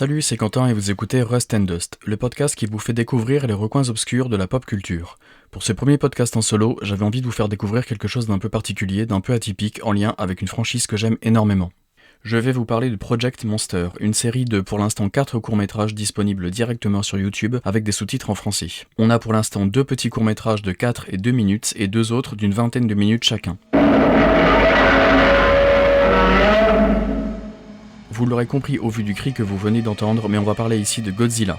Salut, c'est Quentin et vous écoutez Rust and Dust, le podcast qui vous fait découvrir les recoins obscurs de la pop culture. Pour ce premier podcast en solo, j'avais envie de vous faire découvrir quelque chose d'un peu particulier, d'un peu atypique, en lien avec une franchise que j'aime énormément. Je vais vous parler de Project Monster, une série de pour l'instant 4 courts-métrages disponibles directement sur YouTube avec des sous-titres en français. On a pour l'instant 2 petits courts-métrages de 4 et 2 minutes et 2 autres d'une vingtaine de minutes chacun. Vous l'aurez compris au vu du cri que vous venez d'entendre, mais on va parler ici de Godzilla.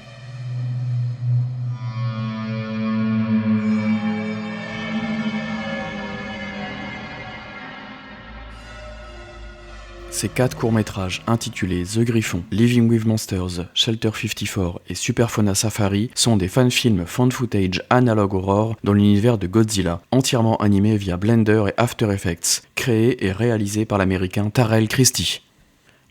Ces 4 courts-métrages intitulés The Griffon, Living with Monsters, Shelter 54 et Superfauna Safari sont des fan-films found footage analogue horror dans l'univers de Godzilla, entièrement animés via Blender et After Effects, créés et réalisés par l'américain Tarell Christie.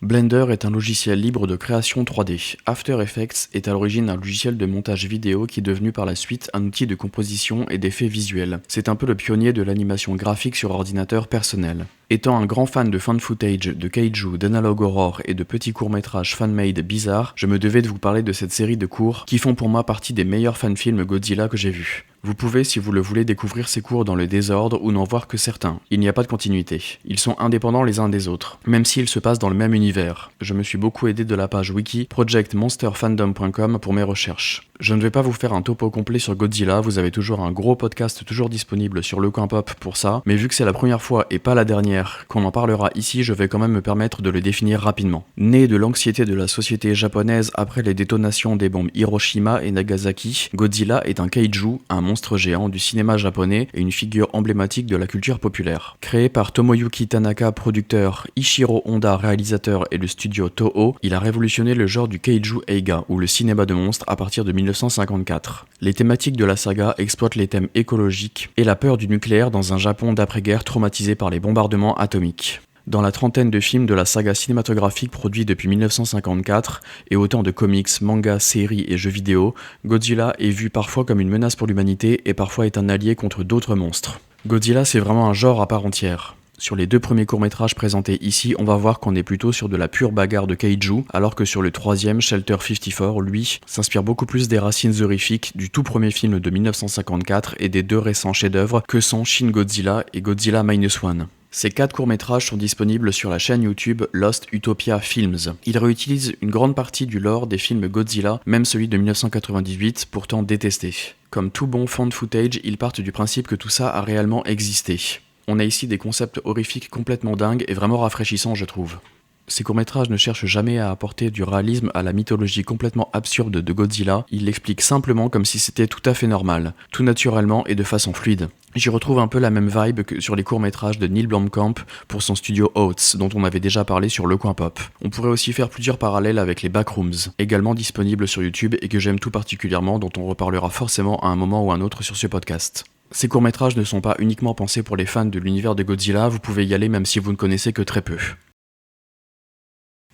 Blender est un logiciel libre de création 3D. After Effects est à l'origine un logiciel de montage vidéo qui est devenu par la suite un outil de composition et d'effets visuels. C'est un peu le pionnier de l'animation graphique sur ordinateur personnel. Étant un grand fan de found footage, de kaiju, d'analogue horror et de petits courts-métrages fan-made bizarres, je me devais de vous parler de cette série de courts qui font pour moi partie des meilleurs fan-films Godzilla que j'ai vus. Vous pouvez, si vous le voulez, découvrir ces courts dans le désordre ou n'en voir que certains. Il n'y a pas de continuité. Ils sont indépendants les uns des autres, même s'ils se passent dans le même univers. Je me suis beaucoup aidé de la page wiki projectmonsterfandom.com pour mes recherches. Je ne vais pas vous faire un topo complet sur Godzilla, vous avez toujours un gros podcast toujours disponible sur Le Coin Pop pour ça, mais vu que c'est la première fois et pas la dernière qu'on en parlera ici, je vais quand même me permettre de le définir rapidement. Né de l'anxiété de la société japonaise après les détonations des bombes Hiroshima et Nagasaki, Godzilla est un kaiju, un monstre géant du cinéma japonais et une figure emblématique de la culture populaire. Créé par Tomoyuki Tanaka, producteur, Ishiro Honda, réalisateur et le studio Toho, il a révolutionné le genre du kaiju eiga, ou le cinéma de monstres, à partir de 1954. Les thématiques de la saga exploitent les thèmes écologiques et la peur du nucléaire dans un Japon d'après-guerre traumatisé par les bombardements atomiques. Dans la trentaine de films de la saga cinématographique produits depuis 1954, et autant de comics, mangas, séries et jeux vidéo, Godzilla est vu parfois comme une menace pour l'humanité et parfois est un allié contre d'autres monstres. Godzilla, c'est vraiment un genre à part entière. Sur les 2 premiers courts-métrages présentés ici, on va voir qu'on est plutôt sur de la pure bagarre de kaiju, alors que sur le 3e, Shelter 54, lui, s'inspire beaucoup plus des racines horrifiques du tout premier film de 1954 et des 2 récents chefs-d'œuvre que sont Shin Godzilla et Godzilla Minus One. Ces 4 courts-métrages sont disponibles sur la chaîne YouTube Lost Utopia Films. Ils réutilisent une grande partie du lore des films Godzilla, même celui de 1998, pourtant détesté. Comme tout bon found footage, ils partent du principe que tout ça a réellement existé. On a ici des concepts horrifiques complètement dingues et vraiment rafraîchissants, je trouve. Ces courts-métrages ne cherchent jamais à apporter du réalisme à la mythologie complètement absurde de Godzilla, ils l'expliquent simplement comme si c'était tout à fait normal, tout naturellement et de façon fluide. J'y retrouve un peu la même vibe que sur les courts-métrages de Neil Blomkamp pour son studio Oats, dont on avait déjà parlé sur Le Coin Pop. On pourrait aussi faire plusieurs parallèles avec les Backrooms, également disponibles sur YouTube et que j'aime tout particulièrement, dont on reparlera forcément à un moment ou un autre sur ce podcast. Ces courts-métrages ne sont pas uniquement pensés pour les fans de l'univers de Godzilla, vous pouvez y aller même si vous ne connaissez que très peu.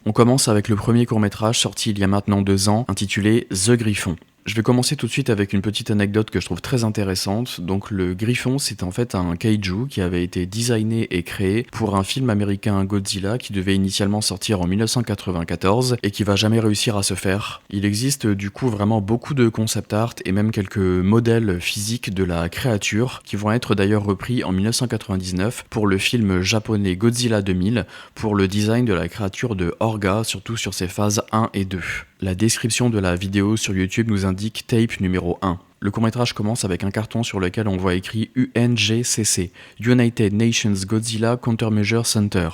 On commence avec le premier court-métrage sorti il y a maintenant 2 ans, intitulé The Griffon. Je vais commencer tout de suite avec une petite anecdote que je trouve très intéressante. Donc le Griffon, c'est en fait un kaiju qui avait été designé et créé pour un film américain Godzilla qui devait initialement sortir en 1994 et qui va jamais réussir à se faire. Il existe du coup vraiment beaucoup de concept art et même quelques modèles physiques de la créature qui vont être d'ailleurs repris en 1999 pour le film japonais Godzilla 2000 pour le design de la créature de Orga, surtout sur ses phases 1 et 2. La description de la vidéo sur YouTube nous indique tape numéro 1. Le court-métrage commence avec un carton sur lequel on voit écrit UNGCC, United Nations Godzilla Countermeasure Center.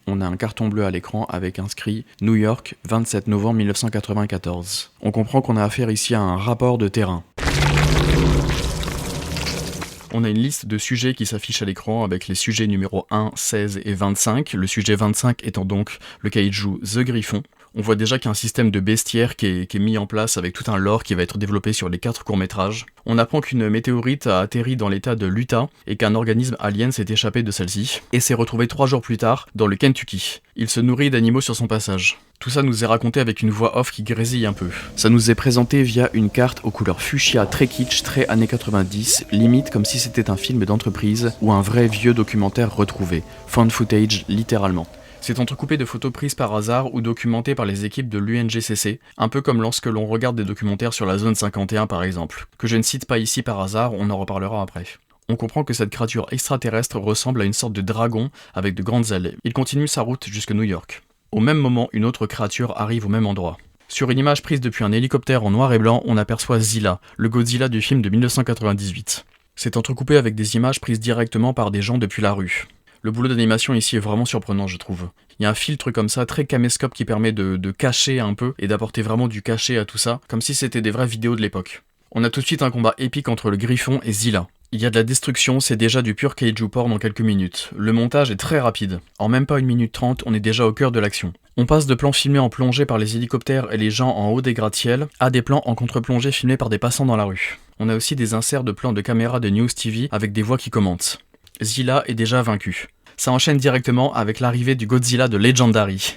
On a un carton bleu à l'écran avec inscrit New York, 27 novembre 1994. On comprend qu'on a affaire ici à un rapport de terrain. On a une liste de sujets qui s'affiche à l'écran avec les sujets numéro 1, 16 et 25, le sujet 25 étant donc le kaiju The Griffon. On voit déjà qu'il y a un système de bestiaire qui est mis en place avec tout un lore qui va être développé sur les 4 courts-métrages. On apprend qu'une météorite a atterri dans l'état de l'Utah et qu'un organisme alien s'est échappé de celle-ci et s'est retrouvé 3 jours plus tard dans le Kentucky. Il se nourrit d'animaux sur son passage. Tout ça nous est raconté avec une voix off qui grésille un peu. Ça nous est présenté via une carte aux couleurs fuchsia très kitsch, très années 90, limite comme si c'était un film d'entreprise ou un vrai vieux documentaire retrouvé. Found footage littéralement. C'est entrecoupé de photos prises par hasard ou documentées par les équipes de l'UNGCC, un peu comme lorsque l'on regarde des documentaires sur la zone 51 par exemple, que je ne cite pas ici par hasard, on en reparlera après. On comprend que cette créature extraterrestre ressemble à une sorte de dragon avec de grandes ailes. Il continue sa route jusqu'à New York. Au même moment, une autre créature arrive au même endroit. Sur une image prise depuis un hélicoptère en noir et blanc, on aperçoit Zilla, le Godzilla du film de 1998. C'est entrecoupé avec des images prises directement par des gens depuis la rue. Le boulot d'animation ici est vraiment surprenant, je trouve. Il y a un filtre comme ça, très caméscope, qui permet de cacher un peu et d'apporter vraiment du cachet à tout ça, comme si c'était des vraies vidéos de l'époque. On a tout de suite un combat épique entre le Griffon et Zilla. Il y a de la destruction, c'est déjà du pur kaiju porn en quelques minutes. Le montage est très rapide. En même pas 1 minute 30, on est déjà au cœur de l'action. On passe de plans filmés en plongée par les hélicoptères et les gens en haut des gratte-ciels à des plans en contre-plongée filmés par des passants dans la rue. On a aussi des inserts de plans de caméra de News TV avec des voix qui commentent. Zilla est déjà vaincu. Ça enchaîne directement avec l'arrivée du Godzilla de Legendary.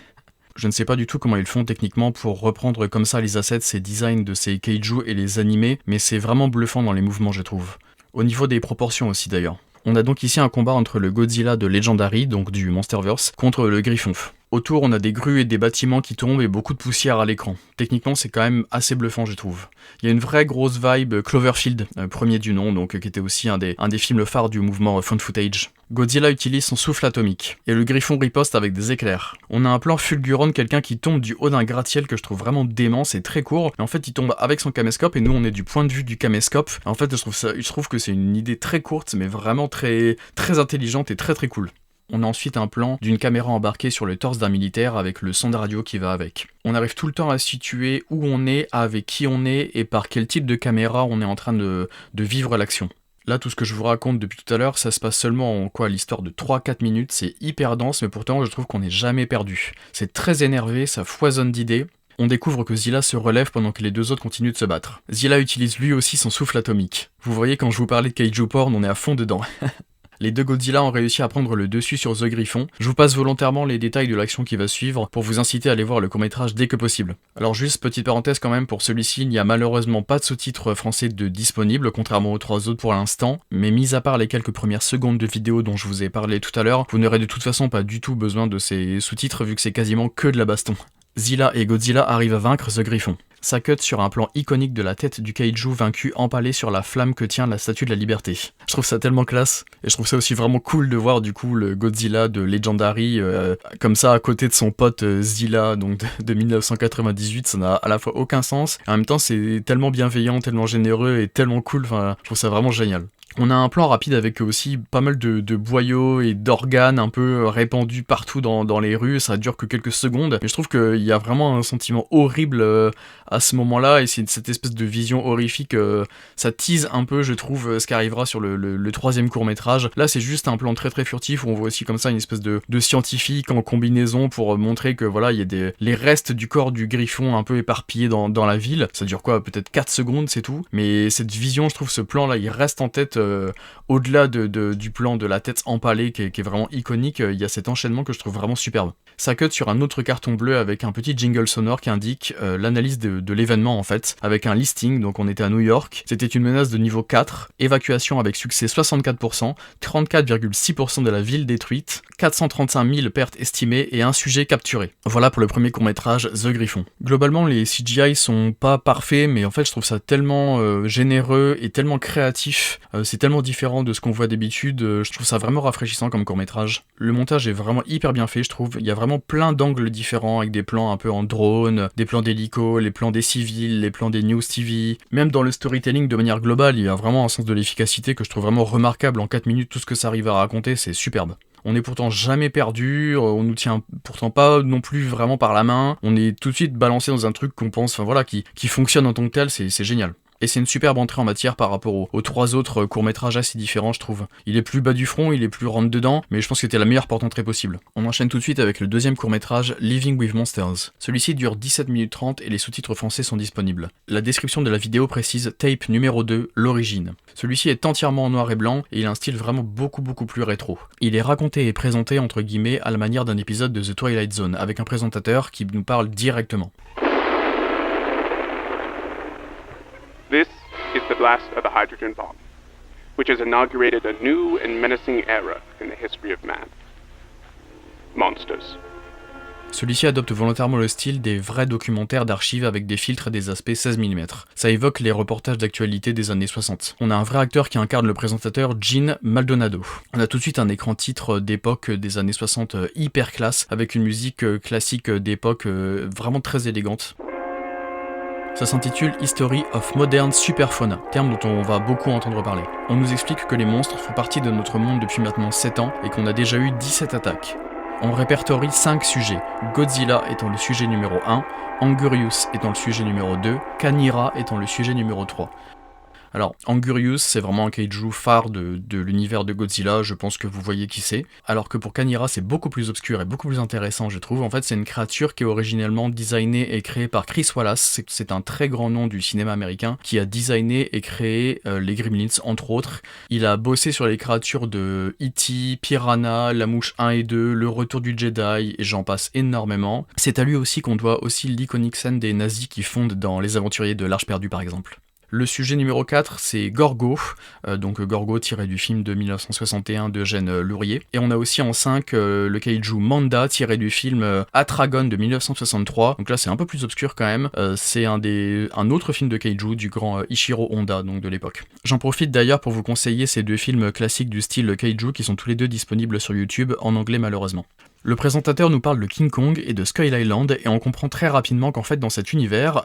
Je ne sais pas du tout comment ils font techniquement pour reprendre comme ça les assets, ces designs de ces kaiju et les animer, mais c'est vraiment bluffant dans les mouvements, je trouve. Au niveau des proportions aussi d'ailleurs. On a donc ici un combat entre le Godzilla de Legendary, donc du Monsterverse, contre le Griffon. Autour, on a des grues et des bâtiments qui tombent et beaucoup de poussière à l'écran. Techniquement, c'est quand même assez bluffant, je trouve. Il y a une vraie grosse vibe Cloverfield, premier du nom, donc qui était aussi un des films phares du mouvement found footage. Godzilla utilise son souffle atomique, et le Griffon riposte avec des éclairs. On a un plan fulgurant de quelqu'un qui tombe du haut d'un gratte-ciel que je trouve vraiment dément, c'est très court, mais en fait il tombe avec son caméscope, et nous on est du point de vue du caméscope. En fait je trouve que c'est une idée très courte, mais vraiment très, très intelligente et très très cool. On a ensuite un plan d'une caméra embarquée sur le torse d'un militaire avec le son de radio qui va avec. On arrive tout le temps à situer où on est, avec qui on est et par quel type de caméra on est en train de vivre l'action. Là, tout ce que je vous raconte depuis tout à l'heure, ça se passe seulement en l'histoire de 3-4 minutes, c'est hyper dense, mais pourtant je trouve qu'on n'est jamais perdu. C'est très énervé, ça foisonne d'idées. On découvre que Zilla se relève pendant que les deux autres continuent de se battre. Zilla utilise lui aussi son souffle atomique. Vous voyez, quand je vous parlais de kaiju porn, on est à fond dedans. Les deux Godzilla ont réussi à prendre le dessus sur The Griffon. Je vous passe volontairement les détails de l'action qui va suivre pour vous inciter à aller voir le court-métrage dès que possible. Alors juste petite parenthèse quand même, pour celui-ci, il n'y a malheureusement pas de sous-titres français de disponible, contrairement aux 3 autres pour l'instant, mais mis à part les quelques premières secondes de vidéo dont je vous ai parlé tout à l'heure, vous n'aurez de toute façon pas du tout besoin de ces sous-titres vu que c'est quasiment que de la baston. Zilla et Godzilla arrivent à vaincre The Griffon. Ça cut sur un plan iconique de la tête du kaiju vaincu empalé sur la flamme que tient la statue de la liberté. Je trouve ça tellement classe, et je trouve ça aussi vraiment cool de voir du coup le Godzilla de Legendary comme ça à côté de son pote Zilla donc de 1998, ça n'a à la fois aucun sens, et en même temps c'est tellement bienveillant, tellement généreux et tellement cool, enfin je trouve ça vraiment génial. On a un plan rapide avec aussi pas mal de boyaux et d'organes un peu répandus partout dans les rues, ça dure que quelques secondes, mais je trouve qu'il y a vraiment un sentiment horrible à ce moment-là, et c'est cette espèce de vision horrifique, ça tease un peu je trouve ce qui arrivera sur le troisième court-métrage. Là c'est juste un plan très très furtif où on voit aussi comme ça une espèce de scientifique en combinaison pour montrer que voilà, il y a les restes du corps du Griffon un peu éparpillés dans la ville. Ça dure quoi, peut-être 4 secondes, c'est tout, mais cette vision, je trouve ce plan là il reste en tête au-delà du plan de la tête empalée qui est vraiment iconique. Il y a cet enchaînement que je trouve vraiment superbe. Ça cut sur un autre carton bleu avec un petit jingle sonore qui indique l'analyse de l'événement en fait, avec un listing. Donc on était à New York, c'était une menace de niveau 4, évacuation avec succès 64%, 34,6% de la ville détruite, 435 000 pertes estimées et un sujet capturé. Voilà pour le premier court-métrage The Griffon. Globalement les CGI sont pas parfaits, mais en fait je trouve ça tellement généreux et tellement créatif, c'est tellement différent de ce qu'on voit d'habitude, je trouve ça vraiment rafraîchissant comme court-métrage. Le montage est vraiment hyper bien fait je trouve, il y a vraiment plein d'angles différents avec des plans un peu en drone, des plans d'hélico, les plans des civils, les plans des news TV. Même dans le storytelling de manière globale, il y a vraiment un sens de l'efficacité que je trouve vraiment remarquable. En 4 minutes, tout ce que ça arrive à raconter, c'est superbe. On n'est pourtant jamais perdu, on nous tient pourtant pas non plus vraiment par la main, on est tout de suite balancé dans un truc qu'on pense, enfin voilà, qui fonctionne en tant que tel, c'est génial. Et c'est une superbe entrée en matière par rapport aux 3 autres courts-métrages assez différents je trouve. Il est plus bas du front, il est plus rentre-dedans, mais je pense que c'était la meilleure porte d'entrée possible. On enchaîne tout de suite avec le deuxième court-métrage, Living with Monsters. Celui-ci dure 17 minutes 30 et les sous-titres français sont disponibles. La description de la vidéo précise tape numéro 2, l'origine. Celui-ci est entièrement en noir et blanc et il a un style vraiment beaucoup plus rétro. Il est raconté et présenté entre guillemets à la manière d'un épisode de The Twilight Zone, avec un présentateur qui nous parle directement. This is the blast of the hydrogen bomb, which has inaugurated a new and menacing era in the history of man. Monsters. Celui-ci adopte volontairement le style des vrais documentaires d'archives avec des filtres et des aspects 16 mm. Ça évoque les reportages d'actualité des années 60. On a un vrai acteur qui incarne le présentateur Gene Maldonado. On a tout de suite un écran titre d'époque des années 60 hyper classe, avec une musique classique d'époque vraiment très élégante. Ça s'intitule History of Modern Superfauna, terme dont on va beaucoup entendre parler. On nous explique que les monstres font partie de notre monde depuis maintenant 7 ans et qu'on a déjà eu 17 attaques. On répertorie 5 sujets, Godzilla étant le sujet numéro 1, Angurius étant le sujet numéro 2, Kanira étant le sujet numéro 3. Alors, Angurius, c'est vraiment un kaiju phare de l'univers de Godzilla, je pense que vous voyez qui c'est. Alors que pour Kanira, c'est beaucoup plus obscur et beaucoup plus intéressant, je trouve. En fait, c'est une créature qui est originellement designée et créée par Chris Wallace. C'est un très grand nom du cinéma américain qui a designé et créé les Gremlins, entre autres. Il a bossé sur les créatures de E.T., Piranha, La Mouche 1 et 2, Le Retour du Jedi, et j'en passe énormément. C'est à lui aussi qu'on doit aussi l'iconique scène des nazis qui fondent dans Les Aventuriers de l'Arche perdue, par exemple. Le sujet numéro 4, c'est Gorgo, donc Gorgo tiré du film de 1961 d'Eugène Lourier. Et on a aussi en 5 le kaiju Manda tiré du film Atragon de 1963. Donc là c'est un peu plus obscur quand même, c'est un autre film de kaiju du grand Ishiro Honda, donc de l'époque. J'en profite d'ailleurs pour vous conseiller ces 2 films classiques du style kaiju qui sont tous les 2 disponibles sur YouTube, en anglais malheureusement. Le présentateur nous parle de King Kong et de Skull Island et on comprend très rapidement qu'en fait dans cet univers,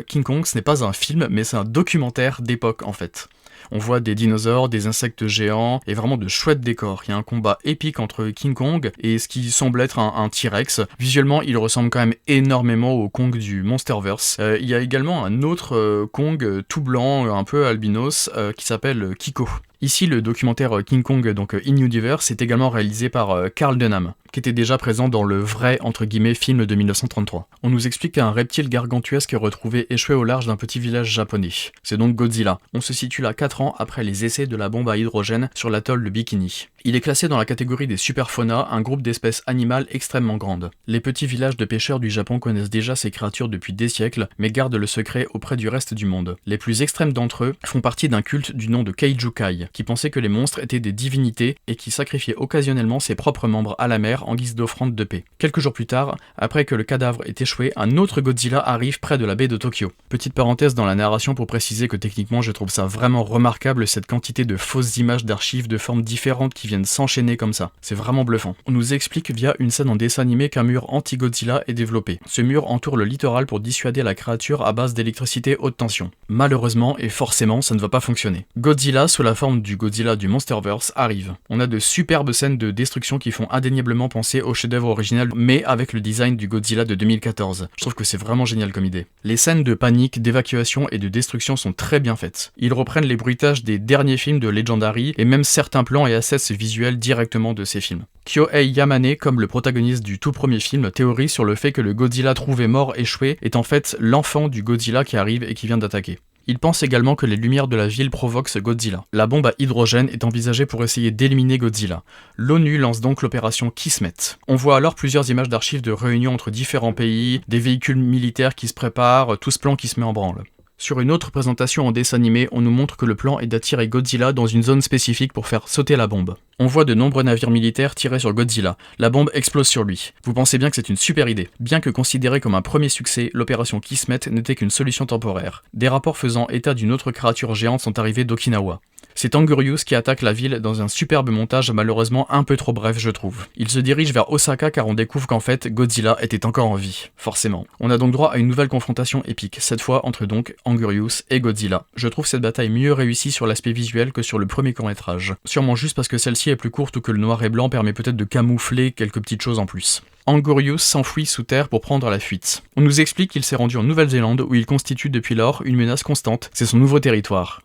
King Kong ce n'est pas un film mais c'est un documentaire d'époque en fait. On voit des dinosaures, des insectes géants et vraiment de chouettes décors. Il y a un combat épique entre King Kong et ce qui semble être un T-Rex. Visuellement, il ressemble quand même énormément au Kong du Monsterverse. Il y a également un autre Kong tout blanc, un peu albinos, qui s'appelle Kiko. Ici, le documentaire King Kong, donc In Universe, est également réalisé par Carl Denham, qui était déjà présent dans le vrai, entre guillemets, film de 1933. On nous explique qu'un reptile gargantuesque est retrouvé échoué au large d'un petit village japonais. C'est donc Godzilla. On se situe là 4 ans après les essais de la bombe à hydrogène sur l'atoll de Bikini. Il est classé dans la catégorie des superfauna, un groupe d'espèces animales extrêmement grandes. Les petits villages de pêcheurs du Japon connaissent déjà ces créatures depuis des siècles, mais gardent le secret auprès du reste du monde. Les plus extrêmes d'entre eux font partie d'un culte du nom de Kaiju-kai, qui pensait que les monstres étaient des divinités et qui sacrifiait occasionnellement ses propres membres à la mer en guise d'offrande de paix. Quelques jours plus tard, après que le cadavre ait échoué, un autre Godzilla arrive près de la baie de Tokyo. Petite parenthèse dans la narration pour préciser que techniquement je trouve ça vraiment remarquable cette quantité de fausses images d'archives de formes différentes qui viennent s'enchaîner comme ça. C'est vraiment bluffant. On nous explique via une scène en dessin animé qu'un mur anti-Godzilla est développé. Ce mur entoure le littoral pour dissuader la créature à base d'électricité haute tension. Malheureusement et forcément, ça ne va pas fonctionner. Godzilla, sous la forme du Godzilla du Monsterverse, arrive. On a de superbes scènes de destruction qui font indéniablement penser au chef-d'œuvre original, mais avec le design du Godzilla de 2014. Je trouve que c'est vraiment génial comme idée. Les scènes de panique, d'évacuation et de destruction sont très bien faites. Ils reprennent les bruitages des derniers films de Legendary et même certains plans et assets visuels directement de ces films. Kyohei Yamane, comme le protagoniste du tout premier film, théorise sur le fait que le Godzilla trouvé mort échoué est en fait l'enfant du Godzilla qui arrive et qui vient d'attaquer. Il pense également que les lumières de la ville provoquent ce Godzilla. La bombe à hydrogène est envisagée pour essayer d'éliminer Godzilla. L'ONU lance donc l'opération Kismet. On voit alors plusieurs images d'archives de réunions entre différents pays, des véhicules militaires qui se préparent, tout ce plan qui se met en branle. Sur une autre présentation en dessin animé, on nous montre que le plan est d'attirer Godzilla dans une zone spécifique pour faire sauter la bombe. On voit de nombreux navires militaires tirer sur Godzilla. La bombe explose sur lui. Vous pensez bien que c'est une super idée. Bien que considérée comme un premier succès, l'opération Kismet n'était qu'une solution temporaire. Des rapports faisant état d'une autre créature géante sont arrivés d'Okinawa. C'est Angurius qui attaque la ville dans un superbe montage malheureusement un peu trop bref je trouve. Il se dirige vers Osaka car on découvre qu'en fait Godzilla était encore en vie, forcément. On a donc droit à une nouvelle confrontation épique, cette fois entre donc Angurius et Godzilla. Je trouve cette bataille mieux réussie sur l'aspect visuel que sur le premier court-métrage. Sûrement juste parce que celle-ci est plus courte ou que le noir et blanc permet peut-être de camoufler quelques petites choses en plus. Angurius s'enfuit sous terre pour prendre la fuite. On nous explique qu'il s'est rendu en Nouvelle-Zélande où il constitue depuis lors une menace constante, c'est son nouveau territoire.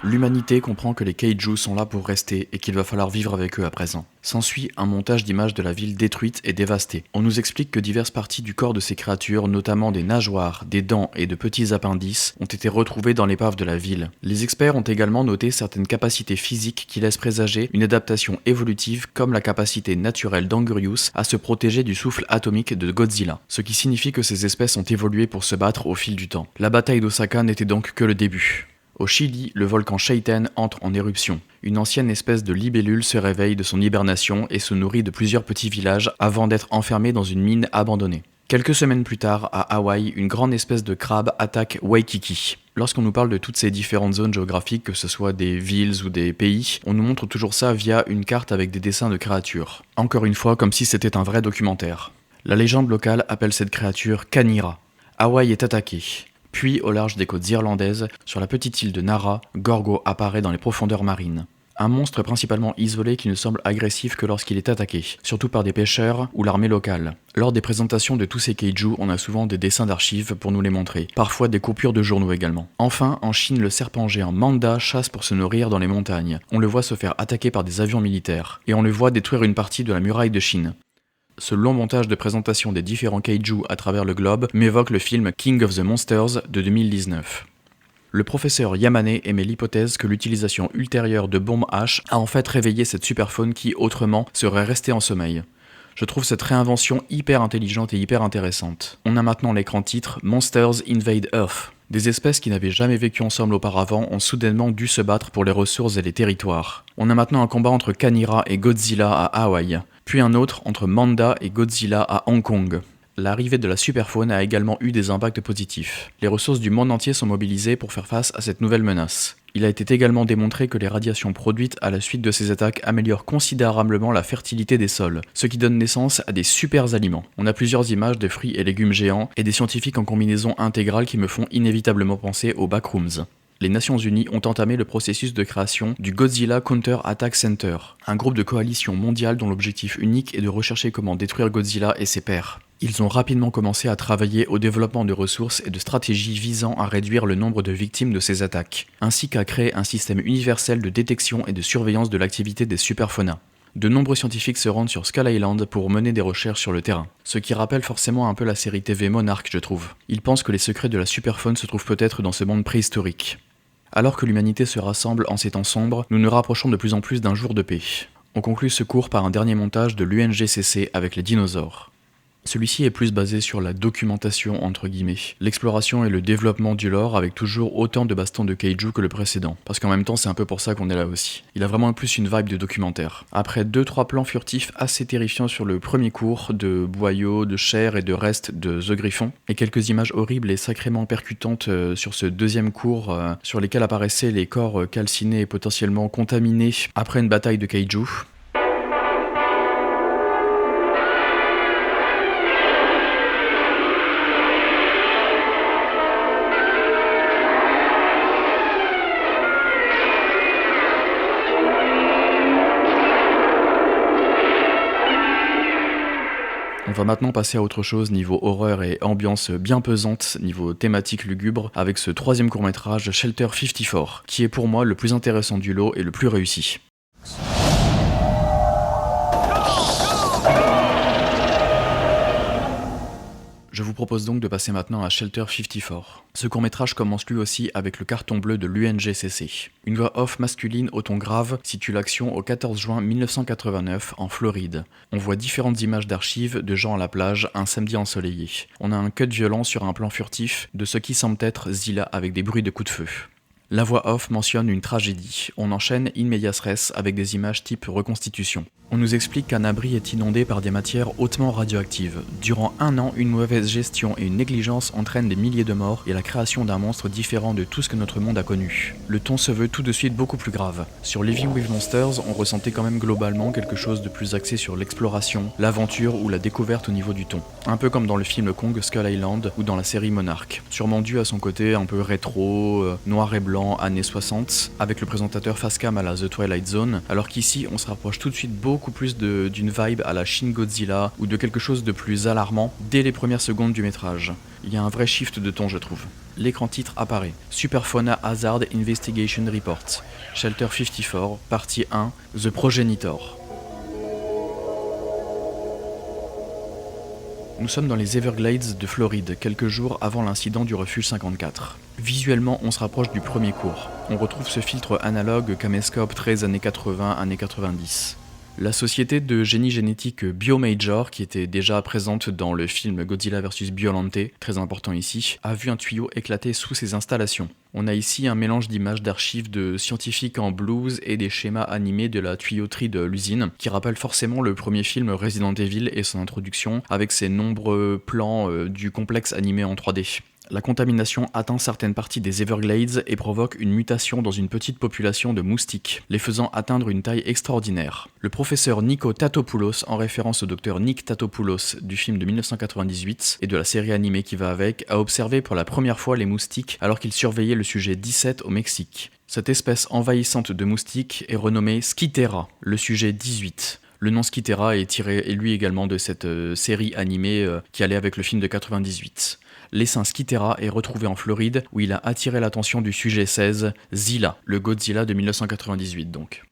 L'humanité comprend que les kaiju sont là pour rester et qu'il va falloir vivre avec eux à présent. S'ensuit un montage d'images de la ville détruite et dévastée. On nous explique que diverses parties du corps de ces créatures, notamment des nageoires, des dents et de petits appendices, ont été retrouvées dans l'épave de la ville. Les experts ont également noté certaines capacités physiques qui laissent présager une adaptation évolutive comme la capacité naturelle d'Angurius à se protéger du souffle atomique de Godzilla, ce qui signifie que ces espèces ont évolué pour se battre au fil du temps. La bataille d'Osaka n'était donc que le début. Au Chili, le volcan Chaiten entre en éruption. Une ancienne espèce de libellule se réveille de son hibernation et se nourrit de plusieurs petits villages avant d'être enfermée dans une mine abandonnée. Quelques semaines plus tard, à Hawaï, une grande espèce de crabe attaque Waikiki. Lorsqu'on nous parle de toutes ces différentes zones géographiques, que ce soit des villes ou des pays, on nous montre toujours ça via une carte avec des dessins de créatures. Encore une fois, comme si c'était un vrai documentaire. La légende locale appelle cette créature Kanira. Hawaï est attaqué. Puis, au large des côtes irlandaises, sur la petite île de Nara, Gorgo apparaît dans les profondeurs marines. Un monstre principalement isolé qui ne semble agressif que lorsqu'il est attaqué, surtout par des pêcheurs ou l'armée locale. Lors des présentations de tous ces kaiju, on a souvent des dessins d'archives pour nous les montrer, parfois des coupures de journaux également. Enfin, en Chine, le serpent géant Manda chasse pour se nourrir dans les montagnes. On le voit se faire attaquer par des avions militaires, et on le voit détruire une partie de la muraille de Chine. Ce long montage de présentation des différents kaiju à travers le globe m'évoque le film King of the Monsters de 2019. Le professeur Yamane émet l'hypothèse que l'utilisation ultérieure de bombes H a en fait réveillé cette superfaune qui, autrement, serait restée en sommeil. Je trouve cette réinvention hyper intelligente et hyper intéressante. On a maintenant l'écran titre Monsters Invade Earth. Des espèces qui n'avaient jamais vécu ensemble auparavant ont soudainement dû se battre pour les ressources et les territoires. On a maintenant un combat entre Kanira et Godzilla à Hawaï, puis un autre entre Manda et Godzilla à Hong Kong. L'arrivée de la superfaune a également eu des impacts positifs. Les ressources du monde entier sont mobilisées pour faire face à cette nouvelle menace. Il a été également démontré que les radiations produites à la suite de ces attaques améliorent considérablement la fertilité des sols, ce qui donne naissance à des super aliments. On a plusieurs images de fruits et légumes géants et des scientifiques en combinaison intégrale qui me font inévitablement penser aux Backrooms. Les Nations Unies ont entamé le processus de création du Godzilla Counter Attack Center, un groupe de coalition mondiale dont l'objectif unique est de rechercher comment détruire Godzilla et ses pairs. Ils ont rapidement commencé à travailler au développement de ressources et de stratégies visant à réduire le nombre de victimes de ces attaques, ainsi qu'à créer un système universel de détection et de surveillance de l'activité des superfaunas. De nombreux scientifiques se rendent sur Skull Island pour mener des recherches sur le terrain, ce qui rappelle forcément un peu la série TV Monarch, je trouve. Ils pensent que les secrets de la superfaune se trouvent peut-être dans ce monde préhistorique. Alors que l'humanité se rassemble en ces temps sombres, nous nous rapprochons de plus en plus d'un jour de paix. On conclut ce cours par un dernier montage de l'UNGCC avec les dinosaures. Celui-ci est plus basé sur la documentation entre guillemets, l'exploration et le développement du lore avec toujours autant de bastons de kaiju que le précédent, parce qu'en même temps c'est un peu pour ça qu'on est là aussi. Il a vraiment plus une vibe de documentaire. Après 2-3 plans furtifs assez terrifiants sur le premier cours, de boyaux, de chair et de restes de The Griffon, et quelques images horribles et sacrément percutantes sur ce deuxième cours sur lesquels apparaissaient les corps calcinés et potentiellement contaminés après une bataille de kaiju. On va maintenant passer à autre chose niveau horreur et ambiance bien pesante, niveau thématique lugubre, avec ce troisième court-métrage Shelter 54, qui est pour moi le plus intéressant du lot et le plus réussi. Je vous propose donc de passer maintenant à Shelter 54. Ce court-métrage commence lui aussi avec le carton bleu de l'UNGCC. Une voix off masculine au ton grave situe l'action au 14 juin 1989 en Floride. On voit différentes images d'archives de gens à la plage un samedi ensoleillé. On a un cut violent sur un plan furtif de ce qui semble être Zilla avec des bruits de coups de feu. La voix off mentionne une tragédie. On enchaîne in medias res avec des images type reconstitution. On nous explique qu'un abri est inondé par des matières hautement radioactives. Durant 1 an, une mauvaise gestion et une négligence entraînent des milliers de morts et la création d'un monstre différent de tout ce que notre monde a connu. Le ton se veut tout de suite beaucoup plus grave. Sur Living with Monsters, on ressentait quand même globalement quelque chose de plus axé sur l'exploration, l'aventure ou la découverte au niveau du ton. Un peu comme dans le film Kong Skull Island ou dans la série Monarch. Sûrement dû à son côté un peu rétro, noir et blanc, dans années 60, avec le présentateur Facecam à la The Twilight Zone, alors qu'ici on se rapproche tout de suite beaucoup plus d'une vibe à la Shin Godzilla ou de quelque chose de plus alarmant dès les premières secondes du métrage. Il y a un vrai shift de ton, je trouve. L'écran titre apparaît. Superfauna Hazard Investigation Report. Shelter 54, partie 1, The Progenitor. Nous sommes dans les Everglades de Floride, quelques jours avant l'incident du refuge 54. Visuellement, on se rapproche du premier cours. On retrouve ce filtre analogue caméscope très années 80, années 90. La société de génie génétique Biomajor, qui était déjà présente dans le film Godzilla vs Biollante, très important ici, a vu un tuyau éclater sous ses installations. On a ici un mélange d'images d'archives de scientifiques en blues et des schémas animés de la tuyauterie de l'usine, qui rappellent forcément le premier film Resident Evil et son introduction, avec ses nombreux plans du complexe animé en 3D. La contamination atteint certaines parties des Everglades et provoque une mutation dans une petite population de moustiques, les faisant atteindre une taille extraordinaire. Le professeur Nico Tatopoulos, en référence au docteur Nick Tatopoulos du film de 1998 et de la série animée qui va avec, a observé pour la première fois les moustiques alors qu'il surveillait le sujet 17 au Mexique. Cette espèce envahissante de moustiques est renommée Skythera, le sujet 18. Le nom Skythera est tiré lui également de cette série animée qui allait avec le film de 98. L'essaim Skythera est retrouvé en Floride où il a attiré l'attention du sujet 16, Zilla, le Godzilla de 1998 donc.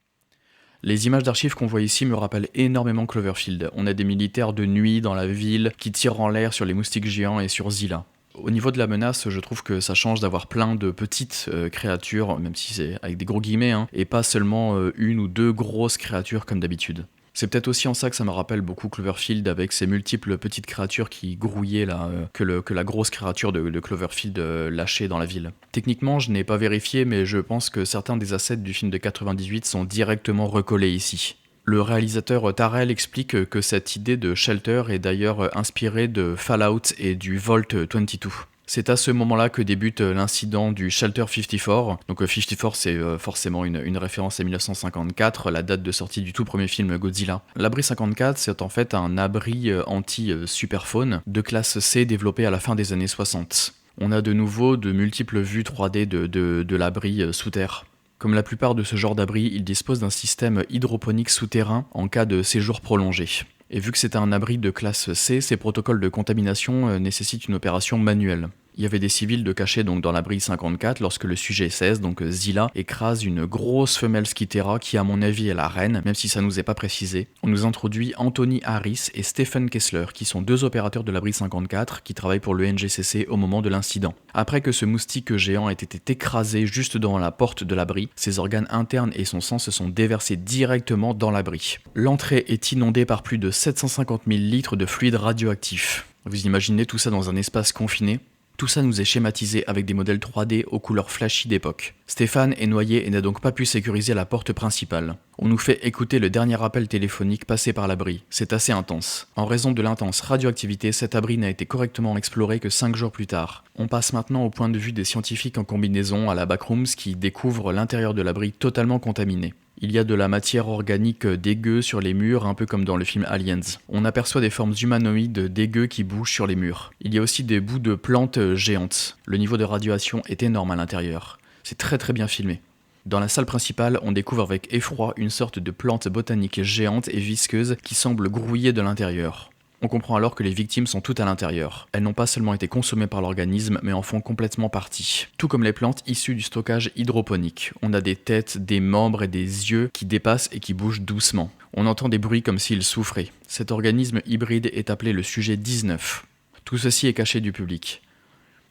Les images d'archives qu'on voit ici me rappellent énormément Cloverfield. On a des militaires de nuit dans la ville qui tirent en l'air sur les moustiques géants et sur Zilla. Au niveau de la menace, je trouve que ça change d'avoir plein de petites créatures, même si c'est avec des gros guillemets, et pas seulement une ou deux grosses créatures comme d'habitude. C'est peut-être aussi en ça que ça me rappelle beaucoup Cloverfield avec ses multiples petites créatures qui grouillaient là, que la grosse créature de Cloverfield lâchait dans la ville. Techniquement, je n'ai pas vérifié, mais je pense que certains des assets du film de 98 sont directement recollés ici. Le réalisateur Tarell explique que cette idée de shelter est d'ailleurs inspirée de Fallout et du Vault 22. C'est à ce moment-là que débute l'incident du Shelter 54. Donc 54, c'est forcément une référence à 1954, la date de sortie du tout premier film Godzilla. L'abri 54, c'est en fait un abri anti-superfaune de classe C développé à la fin des années 60. On a de nouveau de multiples vues 3D de l'abri sous terre. Comme la plupart de ce genre d'abri, il dispose d'un système hydroponique souterrain en cas de séjour prolongé. Et vu que c'est un abri de classe C, ces protocoles de contamination nécessitent une opération manuelle. Il y avait des civils de cachés donc dans l'abri 54 lorsque le sujet 16, donc Zilla, écrase une grosse femelle Skythera qui à mon avis est la reine, même si ça nous est pas précisé. On nous introduit Anthony Harris et Stephen Kessler, qui sont deux opérateurs de l'abri 54 qui travaillent pour le NGCC au moment de l'incident. Après que ce moustique géant ait été écrasé juste devant la porte de l'abri, ses organes internes et son sang se sont déversés directement dans l'abri. L'entrée est inondée par plus de 750 000 litres de fluide radioactif. Vous imaginez tout ça dans un espace confiné ? Tout ça nous est schématisé avec des modèles 3D aux couleurs flashy d'époque. Stéphane est noyé et n'a donc pas pu sécuriser la porte principale. On nous fait écouter le dernier appel téléphonique passé par l'abri. C'est assez intense. En raison de l'intense radioactivité, cet abri n'a été correctement exploré que 5 jours plus tard. On passe maintenant au point de vue des scientifiques en combinaison à la Backrooms qui découvrent l'intérieur de l'abri totalement contaminé. Il y a de la matière organique dégueu sur les murs, un peu comme dans le film Aliens. On aperçoit des formes humanoïdes dégueu qui bougent sur les murs. Il y a aussi des bouts de plantes géantes. Le niveau de radiation est énorme à l'intérieur. C'est très très bien filmé. Dans la salle principale, on découvre avec effroi une sorte de plante botanique géante et visqueuse qui semble grouiller de l'intérieur. On comprend alors que les victimes sont toutes à l'intérieur. Elles n'ont pas seulement été consommées par l'organisme, mais en font complètement partie. Tout comme les plantes issues du stockage hydroponique. On a des têtes, des membres et des yeux qui dépassent et qui bougent doucement. On entend des bruits comme s'ils souffraient. Cet organisme hybride est appelé le sujet 19. Tout ceci est caché du public.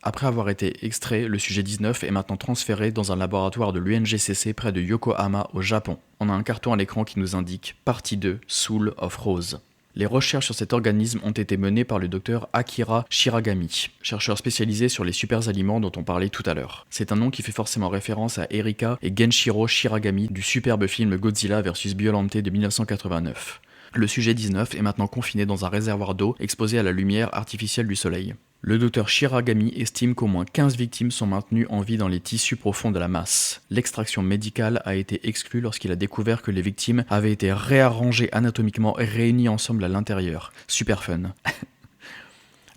Après avoir été extrait, le sujet 19 est maintenant transféré dans un laboratoire de l'UNGCC près de Yokohama au Japon. On a un carton à l'écran qui nous indique « Partie 2, Soul of Rose ». Les recherches sur cet organisme ont été menées par le docteur Akira Shiragami, chercheur spécialisé sur les super-aliments dont on parlait tout à l'heure. C'est un nom qui fait forcément référence à Erika et Genshiro Shiragami du superbe film Godzilla vs Biollante de 1989. Le sujet 19 est maintenant confiné dans un réservoir d'eau exposé à la lumière artificielle du soleil. Le docteur Shiragami estime qu'au moins 15 victimes sont maintenues en vie dans les tissus profonds de la masse. L'extraction médicale a été exclue lorsqu'il a découvert que les victimes avaient été réarrangées anatomiquement et réunies ensemble à l'intérieur. Super fun.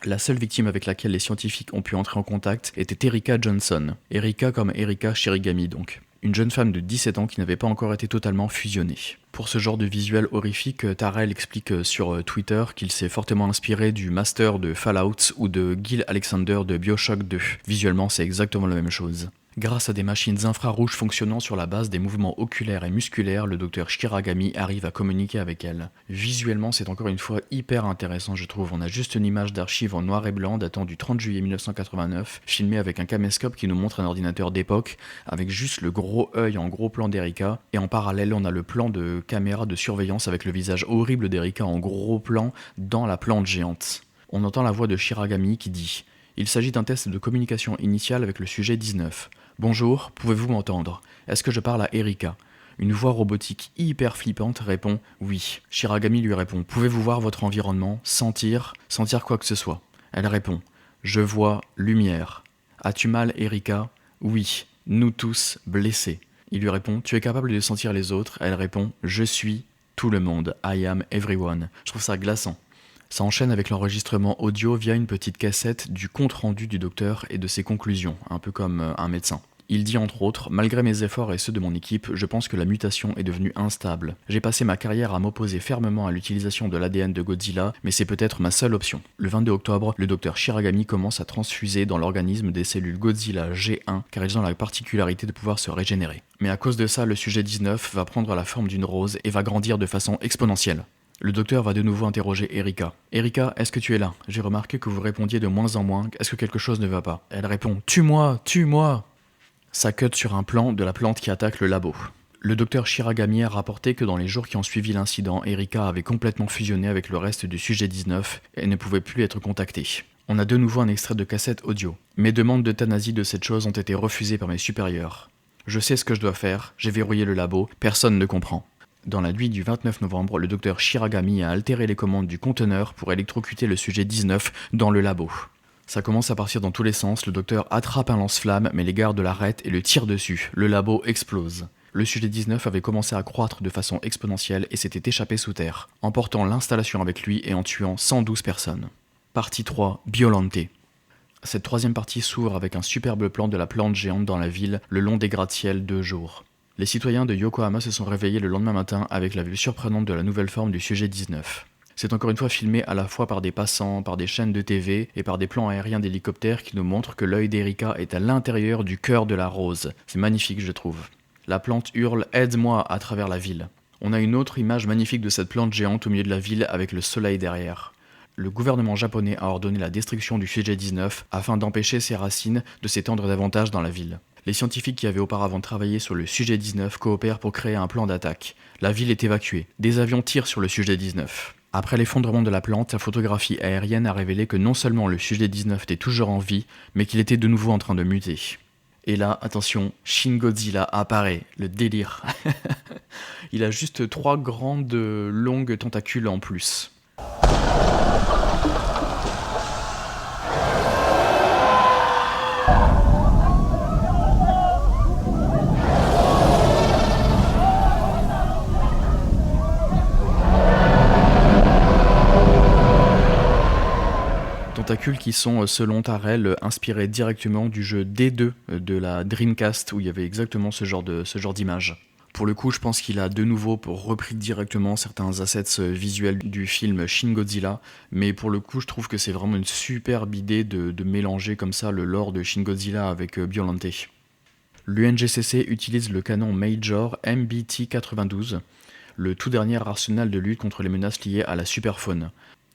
La seule victime avec laquelle les scientifiques ont pu entrer en contact était Erika Johnson. Erika comme Erika Shiragami donc. Une jeune femme de 17 ans qui n'avait pas encore été totalement fusionnée. Pour ce genre de visuel horrifique, Tyrell explique sur Twitter qu'il s'est fortement inspiré du Master de Fallout ou de Gil Alexander de BioShock 2. Visuellement, c'est exactement la même chose. Grâce à des machines infrarouges fonctionnant sur la base des mouvements oculaires et musculaires, le docteur Shiragami arrive à communiquer avec elle. Visuellement, c'est encore une fois hyper intéressant, je trouve. On a juste une image d'archive en noir et blanc datant du 30 juillet 1989, filmée avec un caméscope qui nous montre un ordinateur d'époque, avec juste le gros œil en gros plan d'Erika, et en parallèle, on a le plan de caméra de surveillance avec le visage horrible d'Erika en gros plan dans la plante géante. On entend la voix de Shiragami qui dit « Il s'agit d'un test de communication initiale avec le sujet 19. Bonjour, pouvez-vous m'entendre? Est-ce que je parle à Erika ?» Une voix robotique hyper flippante répond « Oui ». Shiragami lui répond « Pouvez-vous voir votre environnement, sentir quoi que ce soit ?» Elle répond « Je vois lumière. As-tu mal, Erika? Oui, nous tous blessés. » Il lui répond « Tu es capable de sentir les autres ?» Elle répond « Je suis tout le monde. I am everyone. » Je trouve ça glaçant. Ça enchaîne avec l'enregistrement audio via une petite cassette du compte-rendu du docteur et de ses conclusions, un peu comme un médecin. Il dit entre autres « Malgré mes efforts et ceux de mon équipe, je pense que la mutation est devenue instable. J'ai passé ma carrière à m'opposer fermement à l'utilisation de l'ADN de Godzilla, mais c'est peut-être ma seule option. » Le 22 octobre, le docteur Shiragami commence à transfuser dans l'organisme des cellules Godzilla G1 car ils ont la particularité de pouvoir se régénérer. Mais à cause de ça, le sujet 19 va prendre la forme d'une rose et va grandir de façon exponentielle. Le docteur va de nouveau interroger Erika. « Erika, est-ce que tu es là? J'ai remarqué que vous répondiez de moins en moins. Est-ce que quelque chose ne va pas ?» Elle répond « Tue-moi, tue-moi !» Ça cut sur un plan de la plante qui attaque le labo. Le docteur Shiragami a rapporté que dans les jours qui ont suivi l'incident, Erika avait complètement fusionné avec le reste du sujet 19 et ne pouvait plus être contactée. On a de nouveau un extrait de cassette audio. Mes demandes d'euthanasie de cette chose ont été refusées par mes supérieurs. Je sais ce que je dois faire, j'ai verrouillé le labo, personne ne comprend. Dans la nuit du 29 novembre, le docteur Shiragami a altéré les commandes du conteneur pour électrocuter le sujet 19 dans le labo. Ça commence à partir dans tous les sens, le docteur attrape un lance-flamme, mais les gardes l'arrêtent et le tirent dessus. Le labo explose. Le sujet 19 avait commencé à croître de façon exponentielle et s'était échappé sous terre, emportant l'installation avec lui et en tuant 112 personnes. Partie 3, Biolante. Cette troisième partie s'ouvre avec un superbe plan de la plante géante dans la ville, le long des gratte-ciel 2 jours. Les citoyens de Yokohama se sont réveillés le lendemain matin avec la vue surprenante de la nouvelle forme du sujet 19. C'est encore une fois filmé à la fois par des passants, par des chaînes de TV et par des plans aériens d'hélicoptères qui nous montrent que l'œil d'Erika est à l'intérieur du cœur de la rose. C'est magnifique, je trouve. La plante hurle « Aide-moi » à travers la ville. On a une autre image magnifique de cette plante géante au milieu de la ville avec le soleil derrière. Le gouvernement japonais a ordonné la destruction du sujet 19 afin d'empêcher ses racines de s'étendre davantage dans la ville. Les scientifiques qui avaient auparavant travaillé sur le sujet 19 coopèrent pour créer un plan d'attaque. La ville est évacuée. Des avions tirent sur le sujet 19. Après l'effondrement de la plante, la photographie aérienne a révélé que non seulement le sujet 19 était toujours en vie, mais qu'il était de nouveau en train de muter. Et là, attention, Shin Godzilla apparaît, le délire. Il a juste 3 grandes longues tentacules en plus. Tentacules qui sont, selon Tyrell, inspirés directement du jeu D2 de la Dreamcast où il y avait exactement ce genre d'image. Pour le coup, je pense qu'il a de nouveau repris directement certains assets visuels du film Shin Godzilla, mais pour le coup, je trouve que c'est vraiment une superbe idée de mélanger comme ça le lore de Shin Godzilla avec Biolante. L'UNGCC utilise le canon Major MBT-92, le tout dernier arsenal de lutte contre les menaces liées à la superfaune.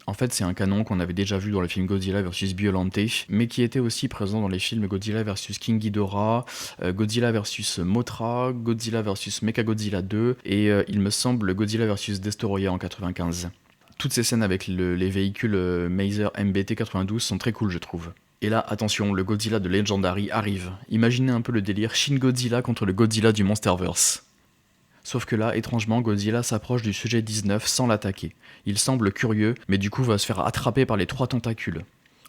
En fait, c'est un canon qu'on avait déjà vu dans le film Godzilla vs Biolante, mais qui était aussi présent dans les films Godzilla vs King Ghidorah, Godzilla vs Mothra, Godzilla vs Mechagodzilla 2, et il me semble Godzilla vs Destoroyah en 95. Toutes ces scènes avec les véhicules Maser MBT-92 sont très cool, je trouve. Et là, attention, le Godzilla de Legendary arrive. Imaginez un peu le délire Shin Godzilla contre le Godzilla du Monsterverse. Sauf que là, étrangement, Godzilla s'approche du sujet 19 sans l'attaquer. Il semble curieux, mais du coup va se faire attraper par les 3 tentacules.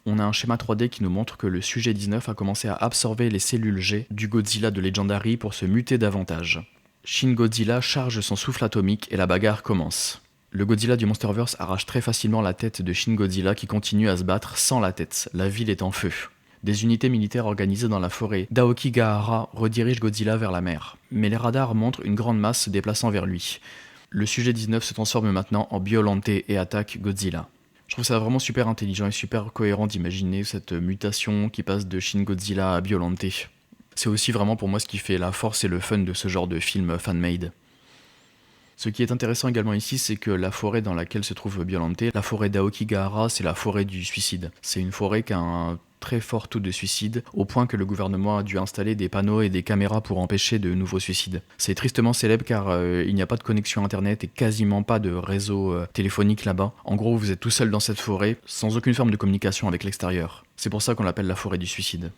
On a un schéma 3D qui nous montre que le sujet 19 a commencé à absorber les cellules G du Godzilla de Legendary pour se muter davantage. Shin Godzilla charge son souffle atomique et la bagarre commence. Le Godzilla du Monsterverse arrache très facilement la tête de Shin Godzilla qui continue à se battre sans la tête. La ville est en feu. Des unités militaires organisées dans la forêt d'Aokigahara redirigent Godzilla vers la mer. Mais les radars montrent une grande masse se déplaçant vers lui. Le sujet 19 se transforme maintenant en Biollante et attaque Godzilla. Je trouve ça vraiment super intelligent et super cohérent d'imaginer cette mutation qui passe de Shin Godzilla à Biollante. C'est aussi vraiment pour moi ce qui fait la force et le fun de ce genre de film fan-made. Ce qui est intéressant également ici, c'est que la forêt dans laquelle se trouve Biollante, la forêt d'Aokigahara, c'est la forêt du suicide. C'est une forêt qui a un très fort taux de suicide, au point que le gouvernement a dû installer des panneaux et des caméras pour empêcher de nouveaux suicides. C'est tristement célèbre car il n'y a pas de connexion internet et quasiment pas de réseau téléphonique là-bas. En gros, vous êtes tout seul dans cette forêt, sans aucune forme de communication avec l'extérieur. C'est pour ça qu'on l'appelle la forêt du suicide.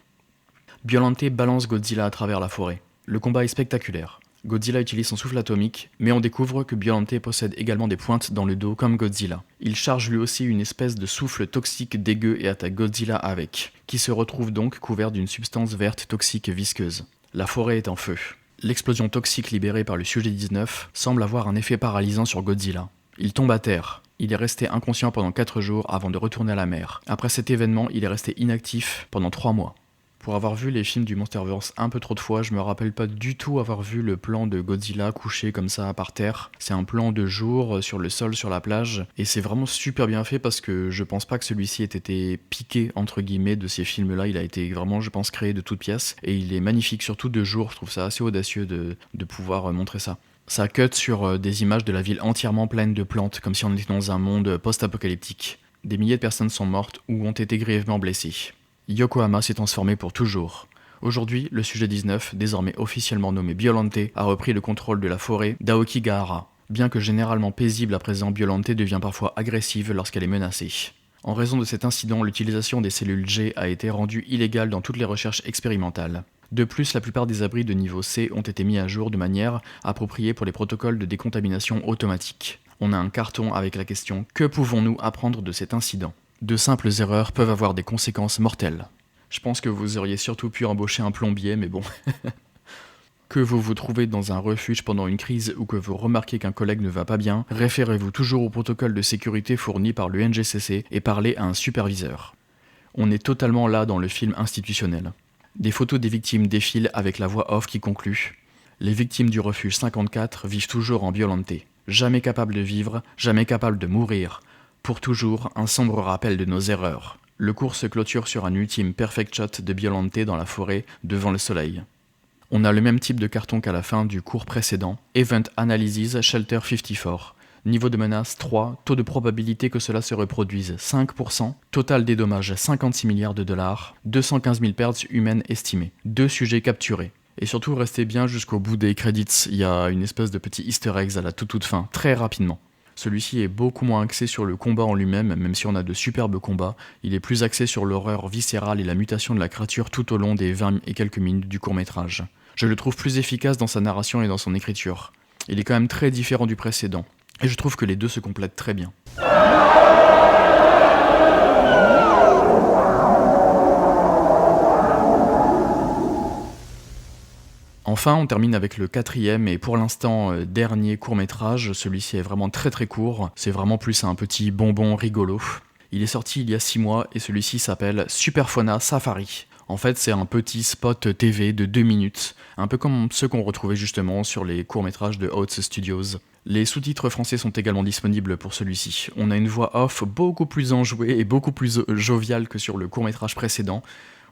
Biollante balance Godzilla à travers la forêt. Le combat est spectaculaire. Godzilla utilise son souffle atomique, mais on découvre que Biollante possède également des pointes dans le dos comme Godzilla. Il charge lui aussi une espèce de souffle toxique dégueu et attaque Godzilla avec, qui se retrouve donc couvert d'une substance verte toxique visqueuse. La forêt est en feu. L'explosion toxique libérée par le sujet 19 semble avoir un effet paralysant sur Godzilla. Il tombe à terre. Il est resté inconscient pendant 4 jours avant de retourner à la mer. Après cet événement, il est resté inactif pendant 3 mois. Pour avoir vu les films du Monsterverse un peu trop de fois, je me rappelle pas du tout avoir vu le plan de Godzilla couché comme ça par terre. C'est un plan de jour sur le sol sur la plage et c'est vraiment super bien fait parce que je pense pas que celui-ci ait été piqué entre guillemets de ces films-là. Il a été vraiment, je pense, créé de toutes pièces et il est magnifique surtout de jour. Je trouve ça assez audacieux de pouvoir montrer ça. Ça cut sur des images de la ville entièrement pleine de plantes comme si on était dans un monde post-apocalyptique. Des milliers de personnes sont mortes ou ont été grièvement blessées. Yokohama s'est transformé pour toujours. Aujourd'hui, le sujet 19, désormais officiellement nommé Biollante, a repris le contrôle de la forêt d'Aokigahara. Bien que généralement paisible à présent, Biollante devient parfois agressive lorsqu'elle est menacée. En raison de cet incident, l'utilisation des cellules G a été rendue illégale dans toutes les recherches expérimentales. De plus, la plupart des abris de niveau C ont été mis à jour de manière appropriée pour les protocoles de décontamination automatique. On a un carton avec la question « Que pouvons-nous apprendre de cet incident ?» De simples erreurs peuvent avoir des conséquences mortelles. Je pense que vous auriez surtout pu embaucher un plombier, mais bon. Que vous vous trouvez dans un refuge pendant une crise ou que vous remarquez qu'un collègue ne va pas bien, référez-vous toujours au protocole de sécurité fourni par l'UNGCC et parlez à un superviseur. On est totalement là dans le film institutionnel. Des photos des victimes défilent avec la voix off qui conclut « Les victimes du refuge 54 vivent toujours en Biollante. Jamais capables de vivre, jamais capables de mourir. Pour toujours, un sombre rappel de nos erreurs. » Le cours se clôture sur un ultime perfect shot de Biollante dans la forêt, devant le soleil. On a le même type de carton qu'à la fin du cours précédent. Event Analysis Shelter 54. Niveau de menace 3, taux de probabilité que cela se reproduise 5%, total des dommages 56 milliards de dollars, 215 000 pertes humaines estimées, 2 sujets capturés. Et surtout, restez bien jusqu'au bout des credits, il y a une espèce de petit easter eggs à la toute fin, très rapidement. Celui-ci est beaucoup moins axé sur le combat en lui-même, même si on a de superbes combats, il est plus axé sur l'horreur viscérale et la mutation de la créature tout au long des 20 et quelques minutes du court-métrage. Je le trouve plus efficace dans sa narration et dans son écriture. Il est quand même très différent du précédent, et je trouve que les deux se complètent très bien. Enfin, on termine avec le 4e et pour l'instant dernier court-métrage. Celui-ci est vraiment très très court, c'est vraiment plus un petit bonbon rigolo. Il est sorti il y a 6 mois et celui-ci s'appelle Superfauna Safari. En fait, c'est un petit spot TV de 2 minutes, un peu comme ceux qu'on retrouvait justement sur les courts-métrages de Oats Studios. Les sous-titres français sont également disponibles pour celui-ci. On a une voix off beaucoup plus enjouée et beaucoup plus joviale que sur le court-métrage précédent.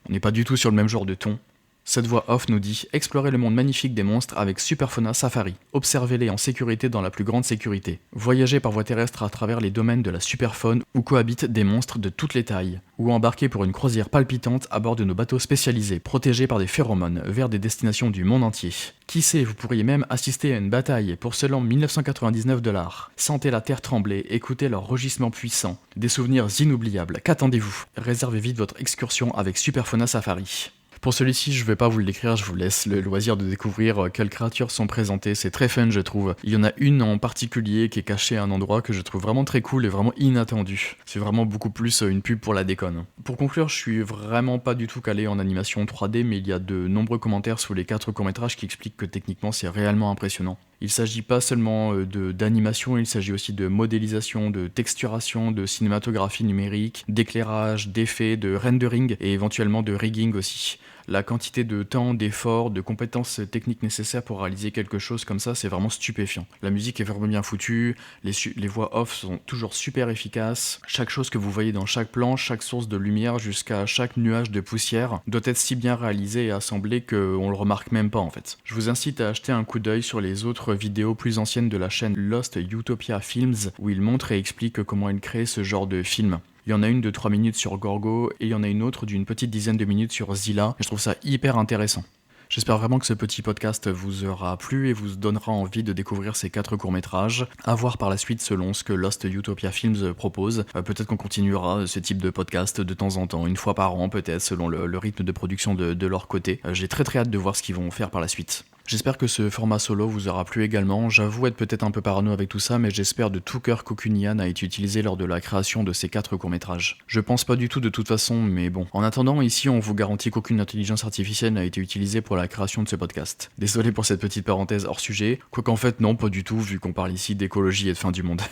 On n'est pas du tout sur le même genre de ton. Cette voix off nous dit « Explorez le monde magnifique des monstres avec Superfauna Safari. Observez-les en sécurité dans la plus grande sécurité. Voyagez par voie terrestre à travers les domaines de la superfaune où cohabitent des monstres de toutes les tailles. Ou embarquez pour une croisière palpitante à bord de nos bateaux spécialisés, protégés par des phéromones, vers des destinations du monde entier. Qui sait, vous pourriez même assister à une bataille pour seulement 1999 $. Sentez la terre trembler, écoutez leurs rugissements puissants. Des souvenirs inoubliables. Qu'attendez-vous? Réservez vite votre excursion avec Superfauna Safari. » Pour celui-ci, je vais pas vous le décrire, je vous laisse le loisir de découvrir quelles créatures sont présentées, c'est très fun je trouve. Il y en a une en particulier qui est cachée à un endroit que je trouve vraiment très cool et vraiment inattendu. C'est vraiment beaucoup plus une pub pour la déconne. Pour conclure, je suis vraiment pas du tout calé en animation 3D, mais il y a de nombreux commentaires sous les 4 courts-métrages qui expliquent que techniquement c'est réellement impressionnant. Il s'agit pas seulement d'animation, il s'agit aussi de modélisation, de texturation, de cinématographie numérique, d'éclairage, d'effets, de rendering et éventuellement de rigging aussi. La quantité de temps, d'efforts, de compétences techniques nécessaires pour réaliser quelque chose comme ça, c'est vraiment stupéfiant. La musique est vraiment bien foutue, les voix off sont toujours super efficaces, chaque chose que vous voyez dans chaque plan, chaque source de lumière jusqu'à chaque nuage de poussière doit être si bien réalisé et assemblé qu'on le remarque même pas en fait. Je vous incite à acheter un coup d'œil sur les autres vidéos plus anciennes de la chaîne Lost Utopia Films où il montre et explique comment il crée ce genre de film. Il y en a une de 3 minutes sur Gorgo et il y en a une autre d'une petite dizaine de minutes sur Zilla. Je trouve ça hyper intéressant. J'espère vraiment que ce petit podcast vous aura plu et vous donnera envie de découvrir ces 4 courts-métrages. À voir par la suite selon ce que Lost Utopia Films propose. Peut-être qu'on continuera ce type de podcast de temps en temps, une fois par an peut-être, selon le rythme de production de leur côté. J'ai très hâte de voir ce qu'ils vont faire par la suite. J'espère que ce format solo vous aura plu également. J'avoue être peut-être un peu parano avec tout ça, mais j'espère de tout cœur qu'aucune IA n'a été utilisée lors de la création de ces 4 courts-métrages. Je pense pas du tout de toute façon, mais bon. En attendant, ici on vous garantit qu'aucune intelligence artificielle n'a été utilisée pour la création de ce podcast. Désolé pour cette petite parenthèse hors sujet, quoiqu'en fait non, pas du tout, vu qu'on parle ici d'écologie et de fin du monde.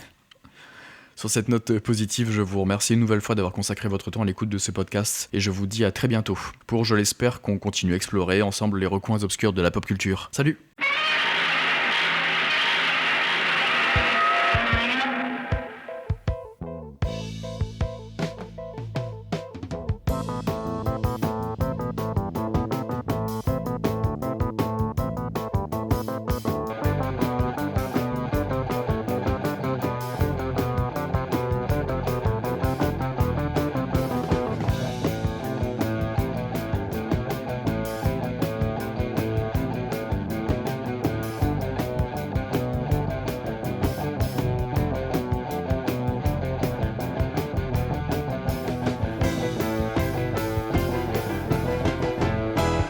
Sur cette note positive, je vous remercie une nouvelle fois d'avoir consacré votre temps à l'écoute de ce podcast, et je vous dis à très bientôt, pour, je l'espère, qu'on continue à explorer ensemble les recoins obscurs de la pop culture. Salut!